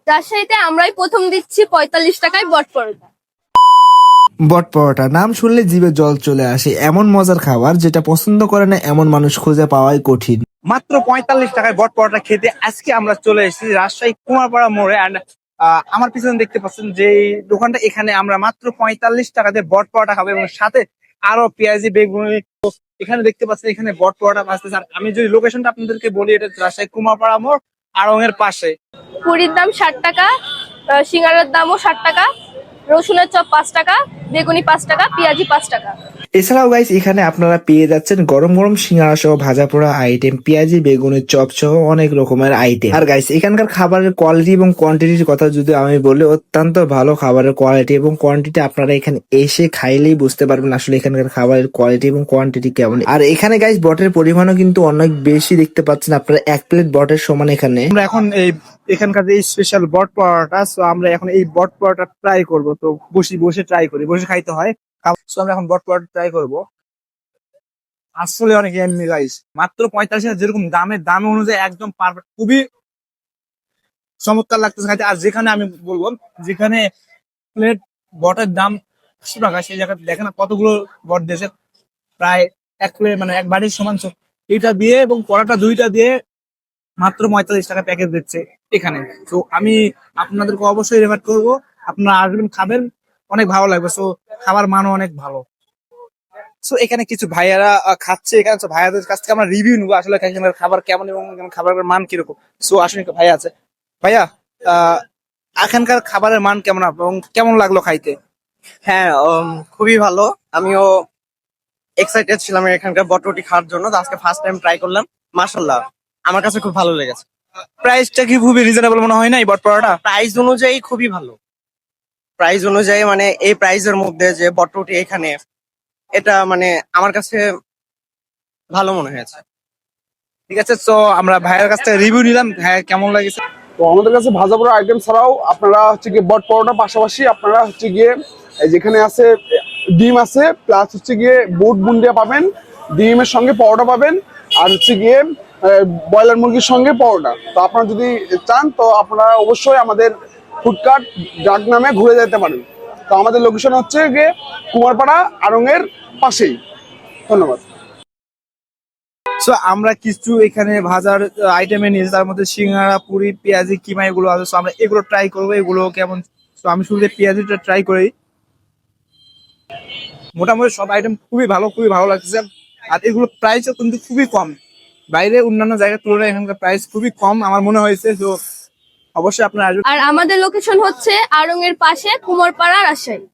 রাজশাহীতে আমরাই প্রথম দিচ্ছি ৪৫ টাকায় বট পরোটা। বট পরোটা নাম শুনলে জিভে জল চলে আসে। এমন মজার খাবার যেটা পছন্দ করে না এমন মানুষ খুঁজে পাওয়াই কঠিন। মাত্র ৪৫ টাকায় বট পরোটা খেতে আজকে আমরা চলে এসেছি রাজশাহী কুমারপাড়া মোড়ে। অ্যান্ড আমার পিছনে দেখতে পাচ্ছেন যে এই দোকানটা, এখানে আমরা মাত্র ৪৫ টাকাতে বট পরোটা খাবো এবং সাথে আরো পেঁয়াজি বেগুনি। এখানে দেখতে পাচ্ছেন এখানে বট পরোটা ভাজতেছে। আর আমি যদি লোকেশনটা আপনাদেরকে বলি, এটা রাজশাহী কুমারপাড়া মোড় আড়ং-এর পাশে। পুরির দাম ৬০ টাকা, সিঙ্গারার দামও ৬০ টাকা, রসুনের চপ ৫ টাকা, বেগুনি ৫ টাকা, পেঁয়াজি ৫ টাকা। এছাড়াও গাইস এখানে আপনারা পেয়ে যাচ্ছেন গরম গরম সিঙ্গারা সহ ভাজা পোড়া আইটেম, পেঁয়াজি বেগুনের চপ সহ অনেক রকমের আইটেম। আর গাইস এখানকার খাবারের কোয়ালিটি এবং কোয়ান্টিটির কথা যদি আমি বলি, অত্যন্ত ভালো খাবারের কোয়ালিটি এবং কোয়ান্টিটি। আপনারা এখানে এসে খাইলেই বুঝতে পারবেন আসলে এখানকার খাবারের কোয়ালিটি এবং কোয়ান্টিটি কেমন। আর এখানে গাইস বটের পরিমাণও কিন্তু অনেক বেশি দেখতে পাচ্ছেন আপনারা, ১ প্লেট বটের সমান এখানে। আমরা এখন এখানকার যে স্পেশাল বট পরোটা, সো আমরা এখন এই বট পরোটা ট্রাই করব। তো বসে ট্রাই করি, বসে খাইতে হয়। সো আমরা এখন বট পরোটা ট্রাই করব। আসলে অনেক এমনি গাইস, মাত্র ৪৫ টাকা, যেরকম দাম অনুযায়ী একদম পারফেক্ট, খুবই চমৎকার লাগতেছে খাইতে। আর যেখানে আমি বলবো, যেখানে প্লেট বটের দাম ১০০ টাকা, সেই জায়গায় দেখেন না কতগুলো বট দিয়েছে, প্রায় ১ প্লেট মানে এক বাড়ির সমান। এটা দিয়ে এবং পরোটা দুইটা দিয়ে মাত্র ৪৫ টাকা প্যাকেজ দিচ্ছে এখানে। তো আমি আপনাদেরকে অবশ্যই রেফার করবো, আপনারা আসবেন, খাবেন, অনেক ভালো লাগবে। সো খাবার মানও অনেক ভালো। সো এখানে কিছু ভাইয়ারা খাচ্ছে এখানে। তো ভাইয়াদের কাছ থেকে আমরা রিভিউ নেবো আসলে এখানকার খাবার কেমন এবং খাবারের মান কিরকম। সো আসলে ভাইয়া আছে, ভাইয়া এখানকার খাবারের মান কেমন এবং কেমন লাগলো খাইতে? হ্যাঁ, খুবই ভালো। আমিও এক্সাইটেড ছিলাম এখানকার বটরটি খাওয়ার জন্য। তো আজকে ফার্স্ট টাইম ট্রাই করলাম, মাশাআল্লাহ আমার কাছে খুব ভালো লেগেছে। প্রাইসটা কি খুবই রিজনেবল মনে হয় না এই বট পরোটা? প্রাইস অনুযায়ী খুবই ভালো। প্রাইস অনুযায়ী মানে এই প্রাইসের মধ্যে যে বটরটি এখানে, এটা মানে আমার কাছে ভালো মনে হয়েছে। ঠিক আছে, তো আমরা ভাইয়ের কাছ থেকে রিভিউ নিলাম, ভাইয়া কেমন লাগছে। তো আমাদের কাছে ভাজা পোড়া আইটেম ছাড়াও আপনারা হচ্ছে গিয়ে বট পরোটার পাশাপাশি আপনারা হচ্ছে গিয়ে যেখানে আছে ডিম আছে, প্লাস হচ্ছে গিয়ে বুট বুন্দিয়া পাবেন, ডিমের সঙ্গে পরোটা পাবেন, আর হচ্ছে গিয়ে ব্রয়লার মুরগির সঙ্গে পরোটা। তো আপনারা যদি চান তো আপনারা অবশ্যই আমাদের ফুডকার্ট ডাক নামে ঘুরে যেতে পারেন। তো আমাদের লোকেশন হচ্ছে গিয়ে কুমারপাড়া আড়ং-এর পাশেই। ধন্যবাদ। সো আমরা কিছু এখানে ভাজার আইটেমে নিয়েছি, তার মধ্যে সিঙ্গারা, পুরি, পেঁয়াজি, কিমা এগুলো আছে। সো আমরা এগুলো ট্রাই করবো, এগুলো কেমন। তো আমি শুরুতে পেঁয়াজিটা ট্রাই করি। মোটামুটি সব আইটেম খুবই ভালো লাগছে। আর এগুলো প্রাইসও কিন্তু খুবই কম, বাইরে অন্যান্য জায়গার তুলনায় এখানকার প্রাইস খুবই কম আমার মনে হয়েছে। তো অবশ্যই আপনারা আসবেন। আর আমাদের লোকেশন হচ্ছে আড়ং এর পাশে, কুমারপাড়া, রাজশাহী।